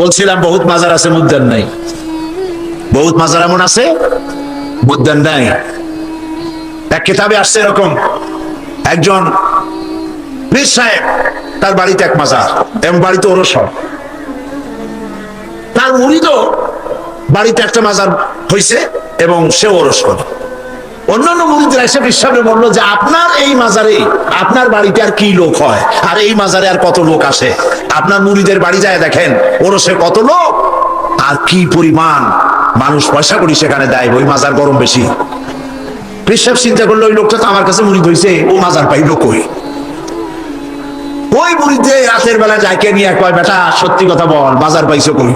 বলছিলাম বহুত মাজার আছে, মুদ্দান নাই। বহুত মাজার এমন আছে, মুদ্দান নাই। এক কিতাবে আসছে এরকম, একজন পীর সাহেব, তার বাড়িতে এক মাজার এবং বাড়িতে ওরস হয়। তার মুরিদও বাড়িতে একটা মাজার হয়েছে এবং সে ওরস করে। অন্যান্য মুরিদরা এসে পীর সাহেব বললো যে আপনার এই মাজারে আপনার বাড়িতে আর কি লোক হয়, আর এই মাজারে আর কত লোক আসে? আপনার মুরিদের বাড়ি যায় দেখেন, ওরসে কত লোক আর কি পরিমাণ মানুষ পয়সা করি সেখানে দেয়, ওই মাজার গরম বেশি। পীর সাহেব চিন্তা করলো ওই লোকটা তো আমার কাছে মুরিদ হয়েছে, ও মাজার পাইলো কই? ওই মুরিদে রাতের বেলা যাকে নিয়ে কয়, বেটা সত্যি কথা বল, বাজার পাইছো কই?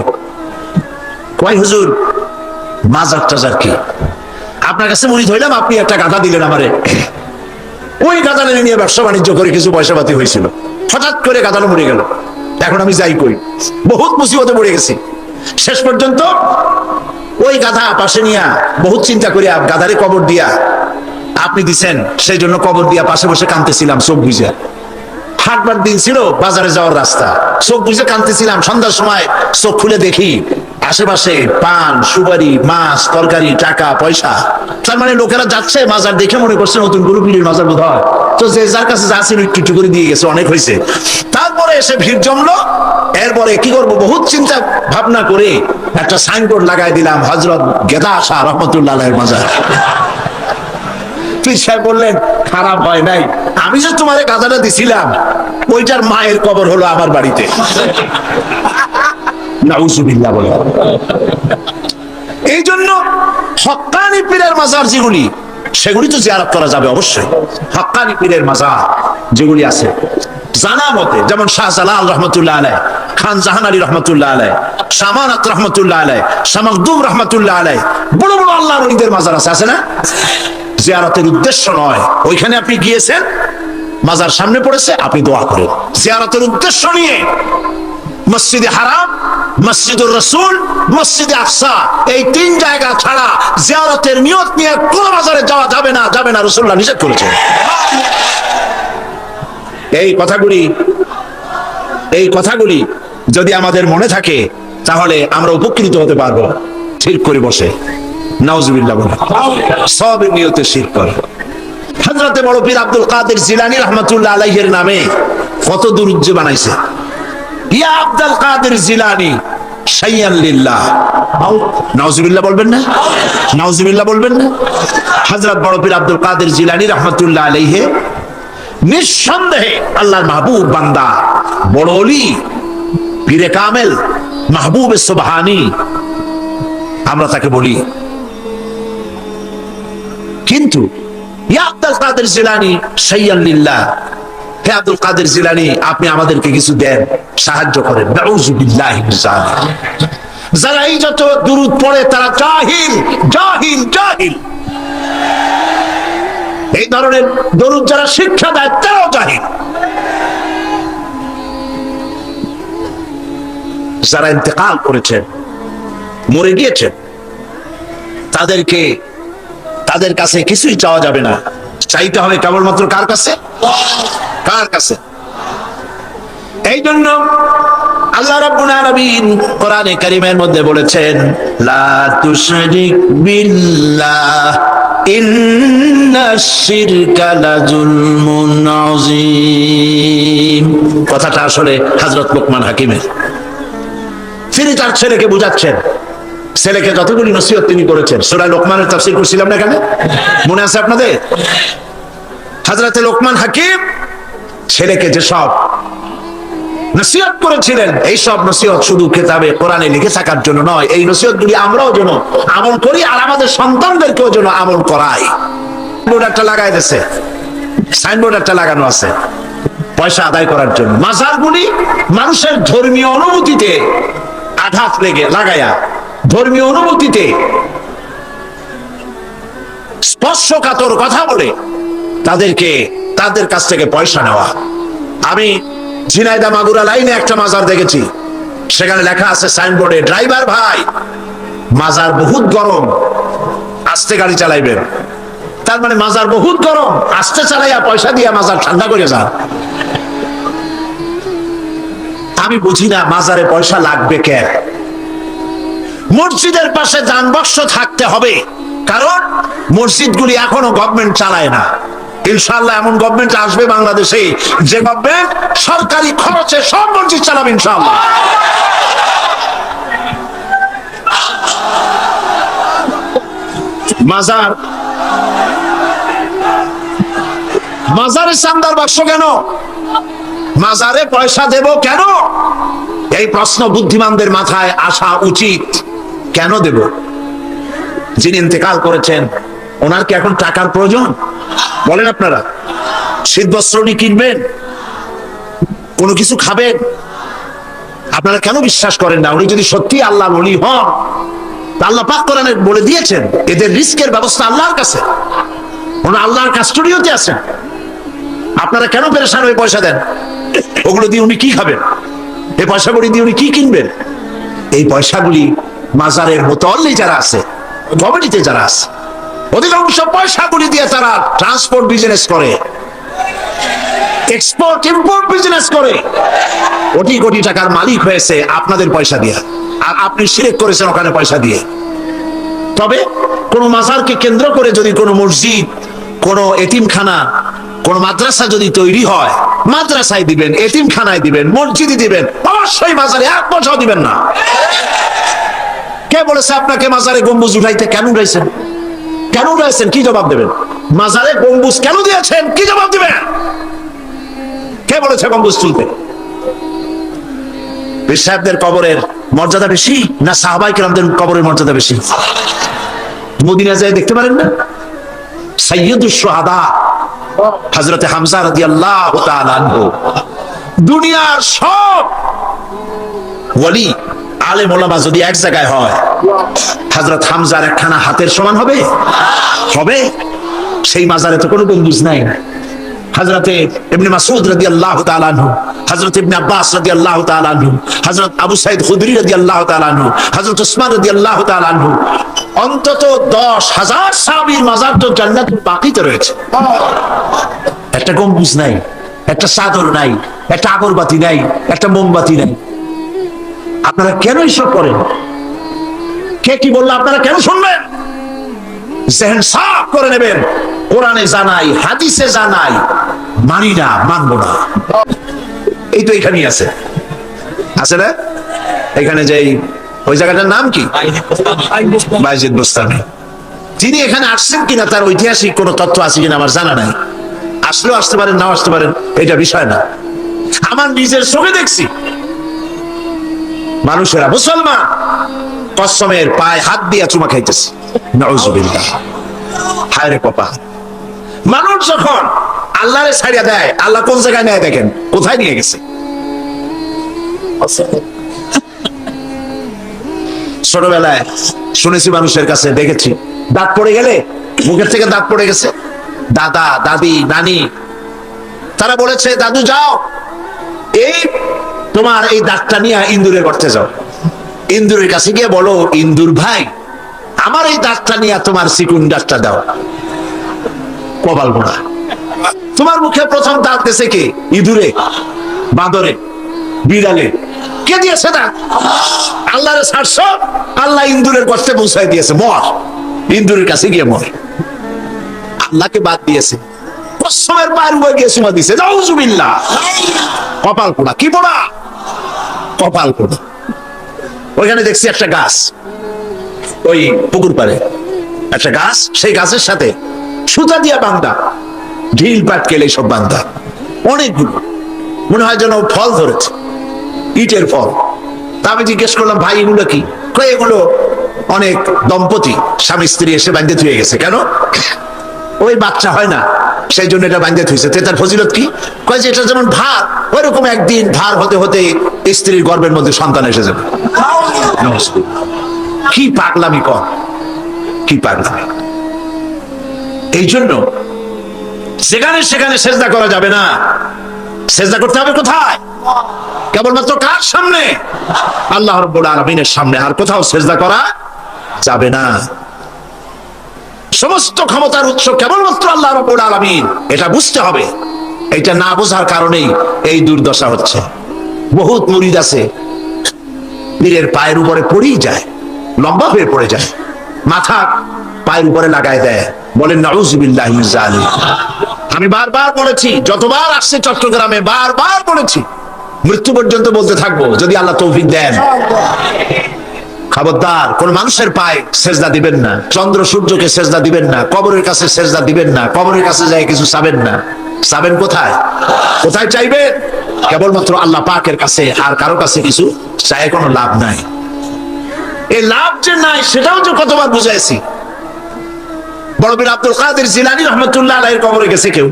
কয় হুজুর মাজার টাজার কি, আপনার কাছে মুরিদ হইলাম, আপনি একটা গাধা দিলেন আমারে, ওই গাধাটা নিয়ে ব্যবসা বাণিজ্য করে কিছু পয়সা পাতি হয়েছিল, হঠাৎ করে গাধাটা মরে গেল, এখন আমি যাই কই? বহুত মুসিবতে পড়ে গেছি। শেষ পর্যন্ত ওই গাধা পাশে নিয়া বহুত চিন্তা করিয়া গাধারে কবর দিয়া, আপনি দিছেন সেই জন্য কবর দিয়া পাশে বসে কাঁদতেছিলাম চোখ বুঝে। হাটবার দিন ছিল, বাজারে যাওয়ার রাস্তা, চোখ বুঝে কাঁদতেছিলাম। সন্ধ্যার সময় চোখ খুলে দেখি আশেপাশে পান, সুপারি, মাছ, তরকারি, টাকা পয়সা। তার মানে লোকেরা যাচ্ছে, মাজার দেখে মনে করছে নতুন কোনো পীরের মাজার বোধ হয়, তো যে যার কাছে যা ছিল একটু একটু করে দিয়ে গেছে, অনেক হয়েছে। তারপরে এসে ভিড় জমলো। এরপরে কি করবো, বহুত চিন্তা ভাবনা করে একটা সাইনবোর্ড লাগাই দিলাম, হযরত গেদা শাহ রহমতুল্লাহ আলাইহির মাজার। পীর সাহেব বললেন খারাপ হয় নাই, আমি যে তোমার গাধাটা দিছিলাম ওইটার মায়ের কবর হলো আমার বাড়িতে। নাউজুবিল্লাহ বলে। এই জন্য হক্কানি পীরের মাজার যেগুলি, সেগুলি তো জিয়ারত করা যাবে অবশ্যই। হক্কানি পীরের মাজার যেগুলি আছে জানা মতে, যেমন শাহজালাল রহমতুল্লাহ আলাইহ, খান জাহান আলী রহমতুল্লাহ আলাইহ, শামানাত রহমতুল্লাহ আলাইহ, শামাকদুম রহমতুল্লাহ আলাইহ, বড় বড় আল্লাহর ওলিদের মাজার আছে না? জিয়ারতের উদ্দেশ্য নয়, ওইখানে আপনি গিয়েছেন, মাজার সামনে পড়েছে, আপনি দোয়া করেন। জিয়ারতের উদ্দেশ্য নিয়ে মসজিদে হারাম, মসজিদুর রাসূল, মসজিদে আকসা, এই তিন জায়গা ছাড়া জিয়ারতের নিয়ত নিয়ে কোন মাজারে যাওয়া যাবে না, যাবে না, রাসূলুল্লাহ নিষেধ করেছেন। এই কথাগুলি যদি আমাদের মনে থাকে তাহলে আমরা উপকৃত হতে পারবো। শিরক করে বসে, নাউজুবিল্লাহ বলে, সবের নিয়তে শিরক করে। হযরতে বড় পীর আব্দুল কাদের জিলানী রাহমাতুল্লাহ আলাইহির নামে কত দুরূদ বানাইছে। ইয়া আব্দুল কাদের জিলানী শাইয়ান লিল্লাহ, নাউজুবিল্লাহ বলবেন না? নাউজুবিল্লাহ বলবেন না? হযরত বড় পীর আব্দুল কাদের জিলানী রাহমাতুল্লাহ আলাইহি নিঃসন্দেহে আল্লাহর মাহবুব বান্দা, বড় ওলি, পীরে কামেল, মাহবুবে সুবহানী আমরা তাকে বলি। কিন্তু ইয়া আব্দুল কাদের জিলানী শাইয়ান লিল্লাহ, হে আব্দুল কাদের জিলানী আপনি আমাদেরকে কিছু দেন, সাহায্য করেন। নাউজুবিল্লাহি মিন যালিক। যারা এই যত দুরূদ পড়ে তারা জাহিল, জাহিল, জাহিল। এই ধরনের দরুদ যারা শিক্ষা দেয় তারাও জাহিল। যারা ইন্তেকাল করেছেন, মরে গিয়েছেন, তাদের কাছে কিছুই চাওয়া যাবে না, চাইতে হবে কেবলমাত্র কার কাছে? কার কাছে? এই জন্য আল্লাহ রাব্বুল আলামিন কোরআনে কারীমের মধ্যে বলেছেন, লা তুশরিক বিল্লাহ ইন্নাশ শিরকা লাযুলমুন আযীম। কথাটা আসলে হযরত লোকমান হাকিমের। তিনি তার ছেলেকে বুঝাচ্ছেন, ছেলেকে যতগুলি নসিহত তিনি করেছেন। সূরা লোকমানের তাফসীর করছিলাম না এখানে, মনে আছে আপনাদের? হযরতে লোকমান হাকিম ছেলেকে যেসব নসিহত করেছিলেন, এই সব নসিহত শুধু কিতাবে কোরআনে লিখে থাকার জন্য নয়, এই নসিহতগুলি আমরাও যেন আমল করি আর আমাদের সন্তানদেরকেও যেন আমল করাই। সাইনবোর্ড একটা লাগাই দিয়েছে, সাইনবোর্ড একটা লাগানো আছে পয়সা আদায় করার জন্য। মাজারগুলি মানুষের ধর্মীয় অনুভূতিতে আঘাত লাগায়া, ধর্মীয় অনুভূতিতে স্পর্শকাতর কথা বলে তাদের কাছ থেকে পয়সা নেওয়া। আমি ঝিনাইদহ মাগুরা লাইনে একটা মাজার দেখেছি, সেখানে লেখা আছে সাইনবোর্ডে, ড্রাইভার ভাই মাজার বহুত গরম, আস্তে গাড়ি চালাইবেন। তার মানে মাজার বহুত গরম, আস্তে চালাইয়া পয়সা দিয়া মাজার ঠান্ডা করে যান। আমি বুঝি না মাজারে পয়সা লাগবে কেন। মসজিদের পাশে দানবাক্স থাকতে হবে, কারণ মসজিদগুলি এখনো গভর্নমেন্ট চালায় না। ইনশাআল্লাহ এমন গভর্নমেন্ট আসবে বাংলাদেশে যে গভর্নমেন্ট সরকারি খরচে সব মসজিদ চালাবে ইনশাআল্লাহ। মাজারে চান্দার বাক্স কেন? মাজারে পয়সা দেব কেন? এই প্রশ্ন বুদ্ধিমানদের মাথায় আসা উচিত। কেন দেব? যিনি ইন্তেকাল করেছেন ওনার কি এখন টাকার প্রয়োজন? বলেন আপনারা। শীতবস্ত্র কিনবেন, কোনো কিছু খাবেন, আপনারা কেন বিশ্বাস করেন না উনি যদি সত্যি আল্লাহ ওলি হন? আল্লাহ পাক কোরআনে বলে দিয়েছেন এদের রিস্কের ব্যবস্থা আল্লাহর কাছে, ওনারা আল্লাহর কাস্টোডিওতে আছেন। আপনারা কেন পেরেশান হয়ে পয়সা দেন? ওগুলো দিয়ে উনি কি খাবেন? এই পয়সাগুলি দিয়ে উনি কি কিনবেন? এই পয়সাগুলি মাজারের মোতাল্লি যারা আছে, কমিটিতে যারা আছে, অধিকাংশ পয়সাগুলি দিয়ে তারা ট্রান্সপোর্ট বিজনেস করে, এক্সপোর্ট ইম্পোর্ট বিজনেস করে, কোটি কোটি টাকার মালিক হয়েছে আপনাদের পয়সা দিয়ে। আর আপনি শিরক করেছেন ওখানে পয়সা দিয়ে। তবে কোন মাজারকে কেন্দ্র করে যদি কোনো মসজিদ, কোনো এতিমখানা, কোন মাদ্রাসা যদি তৈরি হয়, মাদ্রাসায় দিবেন, এতিমখানায় দিবেন, মসজিদে দিবেন, অবশ্যই মাজারে এক পয়সাও দিবেন না। কে বলেছে আপনাকে মাজারে গম্বুজ উঠাইতে? কেন উঠাইছেন? কেন উঠাইছেন? কি জবাব দেবেন? মাজারে গম্বুজ কেন দিয়েছেন? কি জবাব দিবেন? কে বলেছে গম্বুজ তুলতে? পীর সাহেবদের কবরের মর্যাদা বেশি না সাহাবায়ে কেরামদের কবরের মর্যাদা বেশি? মদিনা যায় দেখতে পারেন না? সাইয়্যিদুশ শুহাদা হযরত হামজা রাদিয়াল্লাহু তাআলা আনহু, দুনিয়ার সব ওয়ালি আলেম ওলামা যদি এক জায়গায় হয়, হযরত হামজার একখানা হাতের সমান হবে? হবে? সেই মাজারে তো কোনো গম্বুজ নাই। হযরতে ইবনে মাসউদ রাদিয়াল্লাহু তাআলা আনহু, হযরত ইবনে আব্বাস রাদিয়াল্লাহু তাআলা আনহু, হযরত আবু সাঈদ খুদরি রাদিয়াল্লাহু তাআলা আনহু, হযরত উসমান রাদিয়াল্লাহু তাআলা আনহু, অন্তত 10,000 সাহাবীর মাজার তো জান্নাতুল বাকিতে রয়েছে। একটা গম্বুজ নাই, একটা চাদর নাই, একটা আগরবাতি নাই, একটা মোমবাতি নাই। আপনারা কেন এসব করেন? কে কি বললো আপনারা কেন শুনবেন? জেহেন সাফ করে নেবেন। কোরআনে জানাই, হাদিসে জানাই, মানি না, মানবো না। এই তো এখানেই আছে, আছে না? এখানে যে ওই জায়গাটার নাম কি? বাইজিদ বোস্তামি। তিনি এখানে আসছেন কিনা তার ঐতিহাসিক কোন তথ্য আছে কিনা আমার জানা নাই। আসলেও আসতে পারেন, নাও আসতে পারেন, এটা বিষয় না। আমার নিজের চোখে দেখছি মানুষেরা, মুসলমান, কসমের পায়ে হাত দিয়া চুমা খাইতেছে। নাউজুবিল্লাহ। হায় রে কপাল। মানুষ যখন আল্লাহরে ছাড়িয়া দেয়, আল্লাহ কোন জায়গায় নেয় দেখেন, কোথায় নিয়ে গেছে। ছোটবেলায় শুনেছি মানুষের কাছে, দেখেছি, দাঁত পড়ে গেলে, মুখের থেকে দাঁত পড়ে গেছে, দাদা, দাদি, নানি তারা বলেছে, দাদু যাও, এই তোমার এই দাঁতটা নিয়ে ইন্দুরে করতে যাও। ইন্দুরের কাছে গিয়ে বলো, ইন্দুর ভাই, আমার এই দাঁতটা নিয়ে তোমার চিকুন দাঁতটা দাও। কপাল গোড়া। তোমার মুখে প্রথম দাঁত দিয়েছে কে? ইঁদুরে, বাঁদরে, বিড়ালে। কে দিয়েছে না? আল্লাহরে ছাড়ছ, আল্লাহ ইন্দুরের কষ্টে পৌঁছায় দিয়েছে। মর, ইন্দুরের কাছে গিয়ে মর। আল্লাহকে বাদ দিয়েছে, কসমের পায়ের উপরে গিয়ে চুমা দিয়েছে। নাউজুবিল্লাহ। কপাল পোড়া। কি পোড়া? কপাল পোড়া। ওইখানে দেখছি একটা গাছ, ওই পুকুর পাড়ে একটা গাছ, সেই গাছের সাথে সুতা দিয়া বান্ধা, ঢিল পাটকেল এইসব বান্ধা, অনেকগুলো, মনে হয় যেন ফল ধরেছে, ইটের ফল। তা আমি জিজ্ঞেস করলাম, ভাই এগুলো কি? কয় এগুলো অনেক দম্পতি স্বামী স্ত্রী এসে বাঁধতে থুয়ে গেছে। কেন? ওই বাচ্চা হয় না, সেই জন্য এটা বাঁধতে থুইছে। তার ফজিলত কি? কয় যে এটা যেমন ভার, ওইরকম একদিন ভার হতে হতে স্ত্রীর গর্ভের মধ্যে সন্তান এসে যাবে। কি পাগলামি কর, কি পাগলামি। এই জন্য যেখানে সেখানে সেজদা করা যাবে না। সেজদা করতে হবে কোথায়? কেবলমাত্র কার সামনে? আল্লাহ রাব্বুল আলামিনের সামনে। আর কোথাও সেজদা করা যাবে না। সমস্ত ক্ষমতার উৎস কেবলমাত্র আল্লাহ রাব্বুল আলামিন, এটা বুঝতে হবে। এটা না বোঝার কারণেই এই দুর্দশা হচ্ছে। বহুত মুরিদ আছে পীরের পায়ের উপরে পড়েই যায়, লম্বা হয়ে পড়ে যায়, মাথা পায়ের উপরে লাগায় দেয়, বলেন নাউযুবিল্লাহি মিন যালিক। আমি বারবার বলেছি, যতবার আসছে চট্টগ্রামে বারবার বলেছি, মৃত্যু পর্যন্ত বলতে থাকবো যদি আল্লাহ তৌফিক দেন। খবরদার কোন মানুষের পায়ে সেজদা দিবেন না, চন্দ্র সূর্যকে সেজদা দিবেন না, কবরের কাছে সেজদা দিবেন না, কবরের কাছে যায় কিছু চাবেন না। চাবেন কোথায়? কোথায় চাইবেন? কেবলমাত্র আল্লাহ পাকের কাছে, আর কারো কাছে কিছু চাই কোনো লাভ নাই। এই লাভ যে নাই সেটাও যে কতবার বুঝাইছি। বড় পীর আব্দুল কাদের জিলানী রাহমাতুল্লাহ আলাইহির কবরে গেছে কেউ,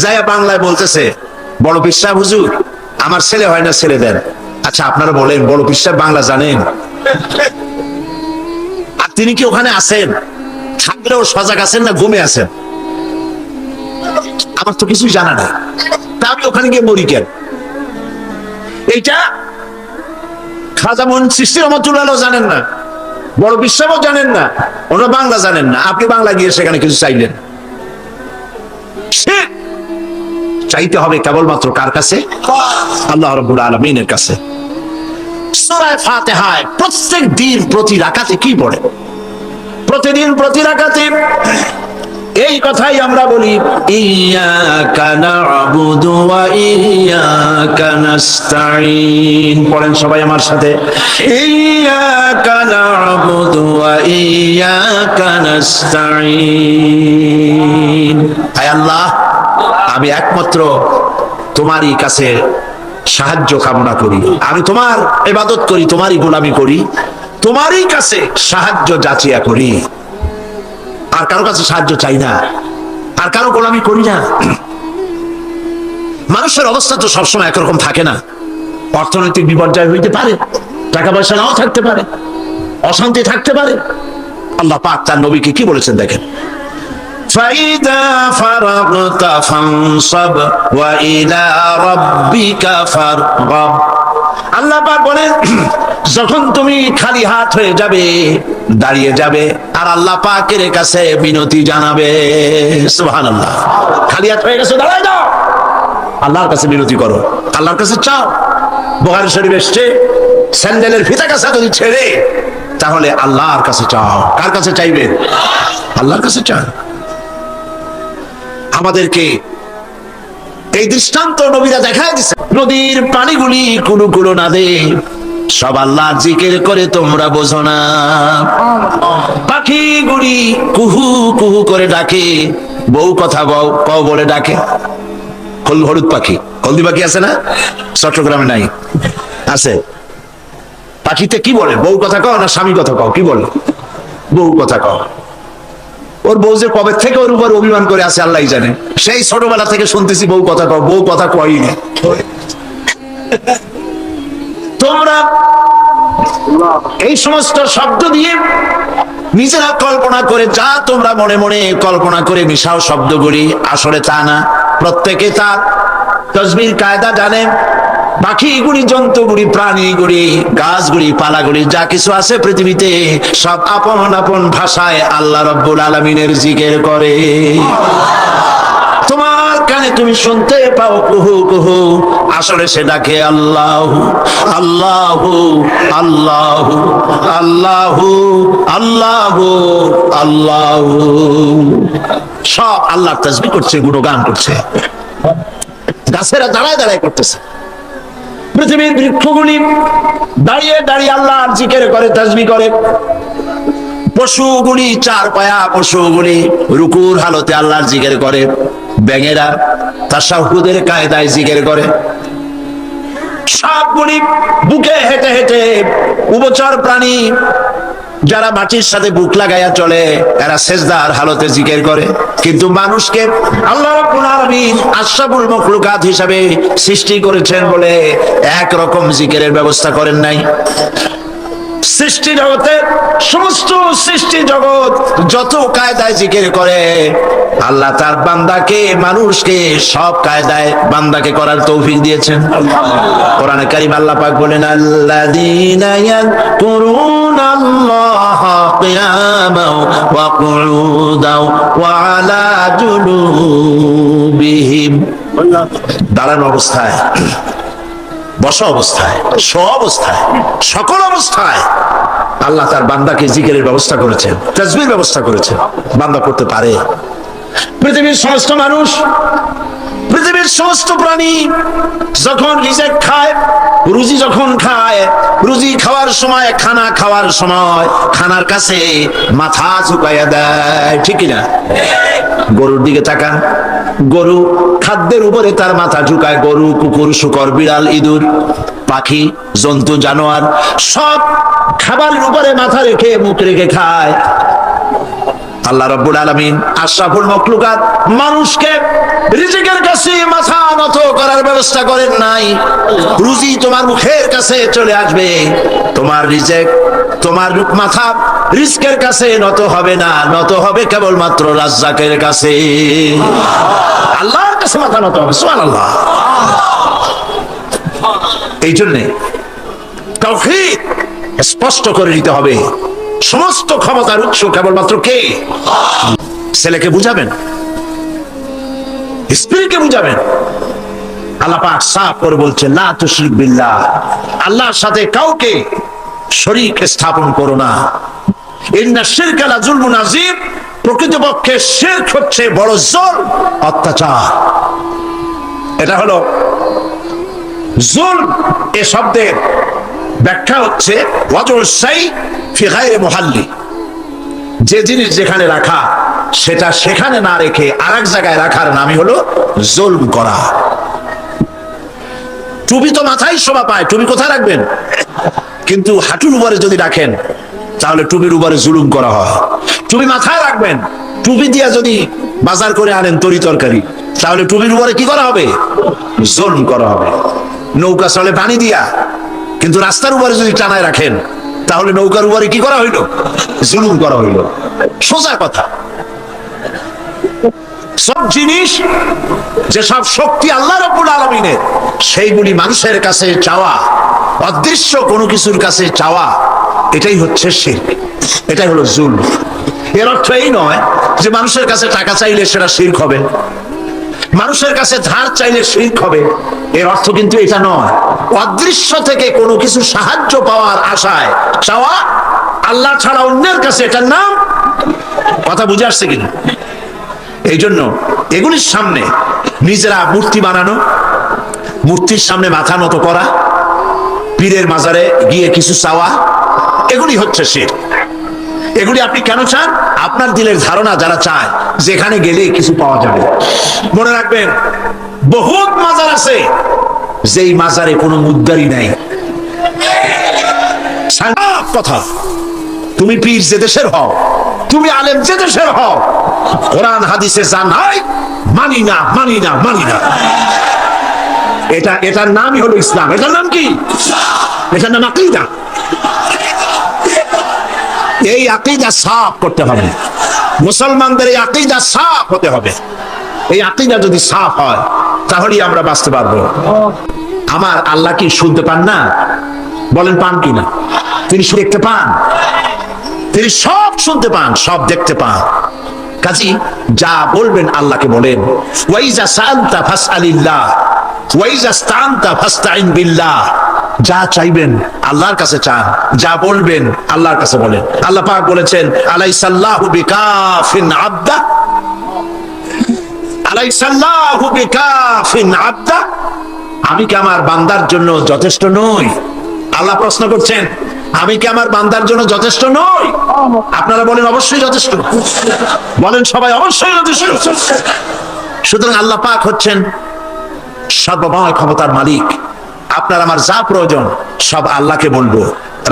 যায়া বাংলায় বলতেছে, বড় পীর সাহেব হুজুর আমার ছেলে হয় না, ছেলে দেন। আচ্ছা আপনারা বলেন, বড় পীর সাহেব বাংলা জানেন? আর তিনি কি ওখানে আছেন? থাকলেও সজাগ আছেন না ঘুমে আছেন? আমার তো কিছুই জানা নাই, তা আমি ওখানে গিয়ে মরি কেন? এইটা খাজা মুইন চিশতি রাহমাতুল্লাহ জানেন না, বড় পীর সাহেবও জানেন না, ওনারা বাংলা জানেন না, আপনি বাংলা গিয়ে সেখানে কিছু চাইলেন। চাইতে হবে কেবলমাত্র কার কাছে? আল্লাহ রাব্বুল আলামিনের কাছে। সূরা ফাতিহায় প্রত্যেক দিন প্রতি রাকাতে কি পড়ে? প্রতিদিন প্রতি রাকাতে এই কথাই আমরা বলি, ইয়্যাকা না'বুদু ওয়া ইয়্যাকা নাস্তাঈন। পড়েন সবাই আমার সাথে, ইয়্যাকা না'বুদু ওয়া ইয়্যাকা নাস্তাঈন। হে আল্লাহ, আমি একমাত্র তোমারই কাছে সাহায্য কামনা করি, আমি তোমার ইবাদত করি, তোমারই গোলামি করি, তোমারই কাছে সাহায্য যাচিয়া করি, আর কারো কাছে সাহায্য চাই না, আর কারো গোলামি করি না। মানুষের অবস্থা তো সবসময় একরকম থাকে না, অর্থনৈতিক বিপর্যয় হইতে পারে, টাকা পয়সা নাও থাকতে পারে, অশান্তি থাকতে পারে। আল্লাহ পাক তার নবীকে কি বলেছেন দেখেন, فَإِذَا فَرَغْتَ فَانصَبْ وَإِلَى رَبِّكَ فَارْغَب। আল্লাহ পাক বলেন, যখন তুমি খালি হাত হয়ে যাবে, দাঁড়িয়ে যাবে, আর আল্লাহ পাকের কাছে বিনতি জানাবে। সুবহানাল্লাহ। খালি হাত হয়ে গেছে, দাঁড়ায় যাও, আল্লাহর কাছে বিনতি করো, আল্লাহর কাছে চাও। বুখারী শরীফে এসেছে, স্যান্ডেলের ফিতা কাছে যদি ছেড়ে, তাহলে আল্লাহর কাছে চাও। কার কাছে চাইবেন? আল্লাহর কাছে চাও। আমাদেরকে এই দৃষ্টান্ত নবীরা দেখায় দিচ্ছে, নদীর পানিগুলি কুলু কুলু না দে, সব আল্লাহর জিকির করে, তোমরা বোঝো না। পাখিগুলি কুহু কুহু করে ডাকে, বউ কথা বউ কও বলে ডাকে। হলুদ পাখি, হলদি পাখি আছে না? চট্টগ্রামে নাই? আছে। পাখিতে কি বলে? বউ কথা কও না স্বামী কথা কও? কি বলে? বউ কথা কও। ওর বউ যে কবে থেকে ওর উপর অভিমান করে আছে আল্লাহই জানে। সেই ছোটবেলা থেকে শুনতেছি বউ কথা কও, বউ কথা কই না। তোমরা এই সমস্ত শব্দ দিয়ে নিজেরা কল্পনা করে, যা তোমরা মনে মনে কল্পনা করে মিশাও শব্দগুলি, আসলে তা না। প্রত্যেকে তার তাসবির কায়দা জানে। পাখিগুলি, জন্তুগুলি, প্রাণীগুলি, গাছগুলি, পালাগুলি, যা কিছু আছে পৃথিবীতে, সব আপন আপন ভাষায় আল্লাহ রাব্বুল আলামিনের জিকির করে। তোমার কানে তুমি শুনতে পাও কুহু কুহু, আসলে সেটাকে আল্লাহু আল্লাহু আল্লাহু আল্লাহু আল্লাহু আল্লাহু, সব আল্লাহর তাসবিহ করছে, গুণগান করছে। গাছেরা দাঁড়ায় দাঁড়ায় করতেছে, পৃথিবীর বৃক্ষগুলি দাঁড়িয়ে দাঁড়িয়ে আল্লাহর জিকির করে, তাসবিহ করে। পশুগুলি, চার পায়া পশুগুলি রুকুর হালতে আল্লাহর জিকির করে। ব্যাঙেরা তাশাহুদের কায়দায় জিকির করে। সাপগুলি বুকে হেঁটে হেঁটে, উভচর প্রাণী যারা মাটির সাথে বুক লাগাইয়া চলে, এরা সেজদার হালতে জিকির করে। কিন্তু মানুষকে আল্লাহ রাব্বুল আলামিন আশরাফুল মাখলুকাত হিসাবে সৃষ্টি করেছেন বলে একরকম জিকিরের ব্যবস্থা করেন নাই। সৃষ্টি জগতে সমস্ত সৃষ্টি জগৎ যত কায়দায় জিকির করে, আল্লাহ তার বান্দাকে, মানুষকে সব কায়দায় বান্দাকে করার তৌফিক দিয়েছেন। কোরআনে কারীম আল্লাহ পাক বলেন, আল্লাযীনা ইয়াযকুরুনাল্লাহা কিয়ামান ওয়া কুউদান ওয়া আলা জুনুবিহিম। দাঁড়ানো অবস্থায় বসা অবস্থায়, অবস্থায়, সকল অবস্থায় আল্লাহ তার বান্দাকে জিকিরের ব্যবস্থা করেছেন, তাসবিহের ব্যবস্থা করেছেন, বান্দা করতে পারে। পৃথিবীর সমস্ত মানুষ, পৃথিবীর সমস্ত প্রাণী যখন রিজিক খায়, রুজি যখন খায়, রুজি খাওয়ার সময়, খানা খাওয়ার সময় খানার কাছে মাথা ঝুঁকাইয়া দেয়, ঠিক না? গরুর দিকে তাকান, গরু খাদ্যের উপরে তার মাথা ঝুঁকায়। গরু, কুকুর, শূকর, বিড়াল, ইঁদুর, পাখি, জন্তু, জানোয়ার সব খাবারের উপরে মাথা রেখে, মুখ রেখে খায়। আল্লাহ রাব্বুল আলামিন আশরাফুল মাখলুকাত মানুষকে রিজিকের কাছে মাথা নত করার ব্যবস্থা করেন নাই। রুজি তোমার মুখের কাছে চলে আসবে, তোমার রিজিক, তোমার মাথা রিজকের কাছে নত হবে না, নত হবে কেবলমাত্র রাজ্জাকের কাছে, আল্লাহর কাছে মাথা নত হবে। সুবহানাল্লাহ। এই জন্যে তাওহীদ স্পষ্ট করে নিতে হবে, সমস্ত ক্ষমতার উৎস কেবলমাত্র কে? ছেলেকে বুঝাবেন, স্ত্রীকে বুঝাবেন। আল্লাহ পাক সাফ করে বলছেন, লা তুশরিক বিল্লাহ, আল্লাহর সাথে কাউকে শরীক স্থাপন করো না। ইন্না শিরকা লা যুলমুন আযীম, প্রকৃতপক্ষে শিরক হচ্ছে বড় জুলম, অত্যাচার। এটা হলো জুলম। এ শব্দের ব্যাখ্যা হচ্ছে ওয়াজুল শাই ফি গায়রি মুহাল্লি, যে জিনিস যেখানে রাখা সেটা সেখানে না রেখে আরেক জায়গায় রাখার নামই হলো জুলম করা। টুপি তো মাথায় শোভা পায়, টুপি কোথায় রাখবেন? কিন্তু হাঁটুর উপরে যদি রাখেন তাহলে টুপির উপরে জুলুম করা হয়। টুপি মাথায় রাখবেন, টুপি দিয়া যদি বাজার করে আনেন তরি তরকারি, তাহলে টুপির উপরে কি করা হবে? জুলুম করা হবে। নৌকা চলে পানি দিয়া, কিন্তু রাস্তার উপরে যদি টানায় রাখেন তাহলে নৌকার উপরে কি করা হইল? জুলুম করা হইল। সোজা কথা। সব জিনিস, যে সব শক্তি আল্লাহ রাব্বুল আলামিনের, সেইগুলি মানুষের কাছে চাওয়া, অদৃশ্য কোনো কিছুর কাছে চাওয়া, এটাই হচ্ছে শিরক, এটাই হলো জুলম। এর অর্থ এই নয় যে মানুষের কাছে টাকা চাইলে সেটা শিরক হবে, মানুষের কাছে ধার চাইলে শিরক হবে, এর অর্থ কিন্তু এটা নয়। অদৃশ্য থেকে কোনো কিছু সাহায্য পাওয়ার আশায় চাওয়া আল্লাহ ছাড়া অন্যের কাছে, এটার নাম, কথা বুঝে আসছে কিনা? এই জন্য এগুলির সামনে নিজেরা মূর্তি বানানো, মূর্তির সামনে মাথা নত করা, পীরের মাজারে গিয়ে কিছু চাওয়া, এগুলি হচ্ছে শিরক। এগুলি আপনি কেন চান? আপনার দিলের ধারণা যারা চায় যেখানে গেলে কিছু পাওয়া যাবে। মনে রাখবেন, বহুত মাজার আছে যেই মাজারে কোনো মুদ্দারি নাই। কথা, তুমি পীর যে দেশের হও, তুমি আলেম যে দেশের হও, কোরআন হাদিসে যা নাই মানি না, মানি না, মানি না। এটার নামই হলো ইসলাম। এটার নাম কি? এটার নাম আকীদা। এই আকীদা সাফ করতে হবে, মুসলমানদের এই আকীদা সাফ হতে হবে। এই আকীদা যদি সাফ হয় তাহলেই আমরা বাঁচতে পারবো। আমার আল্লাহ কি শুনতে পান না? বলেন পান কিনা? তিনি দেখতে পান, তিনি সব শুনতে পান, সব দেখতে পান। কাজী যা বলবেন আল্লাহকে বলেন। ওয়াইজা সাআলতা ফাসআলিল্লাহ ওয়াইজা ইসতাআনতা ফাসতাইন বিল্লাহ। যা চাইবেন আল্লাহর কাছে চান, যা বলবেন আল্লাহর কাছে বলেন। আল্লাহ পাক বলেছেন, আলাইসাল্লাহু বিকাফিন আবদা, আলাইসাল্লাহু বিকাফিন আবদা। আমি কি আমার বান্দার জন্য যথেষ্ট নই? আল্লাহ প্রশ্ন করছেন, আমি কি আমার বান্দার জন্য যথেষ্ট নই? আপনারা বলেন অবশ্যই যথেষ্ট, বলেন সবাই অবশ্যই যথেষ্ট। সুতরাং আল্লাহ পাক হচ্ছেন সর্বময় ক্ষমতার মালিক। আপনার আমার যা প্রয়োজন সব আল্লাহকে বলবো,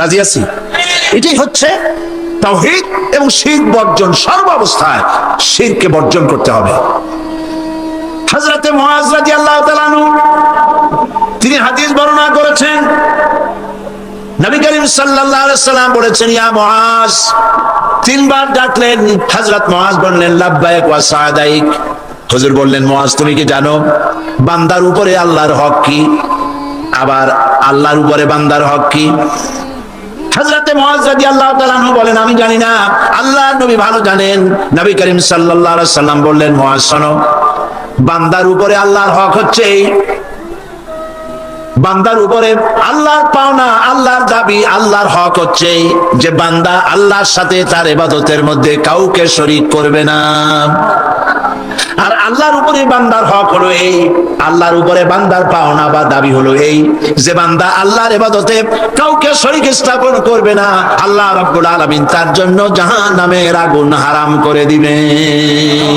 রাজি আছি। এটাই হচ্ছে তাওহীদ এবং শিরক বর্জন। সর্বাবস্থায় শিরককে বর্জন করতে হবে। হযরতে মুআজ রাদিয়াল্লাহু তাআলা আনহু তিনি হাদিস বর্ণনা করেছেন, নবী করিম সাল্লাল্লাহু আলাইহি সাল্লাম বলেছেন, ইয়া মুআজ, তিনবার ডাকলেন। হযরত মুআজ বললেন, লাব্বাইক ওয়া সাদাইক। হুজুর বললেন, মুআজ তুমি কি জানো বান্দার উপরে আল্লাহর হক কি, আবার আল্লাহর উপরে বান্দার হক কি? হযরতে মুআজ রাদিয়াল্লাহু তাআলা আনহু বলেন, আমি জানি না, আল্লাহর নবী ভালো জানেন। নবী করিম সাল্লাল্লাহু আলাইহি সাল্লাম বললেন, মুআজ শোনো, বান্দার উপরে আল্লাহর হক হচ্ছে বান্দার উপরে আল্লাহর পাওনা, আল্লাহর দাবি, আল্লাহর হক হচ্ছে যে বান্দা আল্লাহর সাথে তার ইবাদতের মধ্যে কাউকে শরীক করবে না। আর আল্লাহর উপরে বান্দার হক হলো এই, আল্লাহর উপরে বান্দার পাওনা বা দাবি হলো এই যে বান্দা আল্লাহর ইবাদতে কাউকে শরীক স্থাপন করবে না। আল্লাহ রাব্বুল আলামিন তার জন্য জাহান্নামের আগুন হারাম করে দিবেন।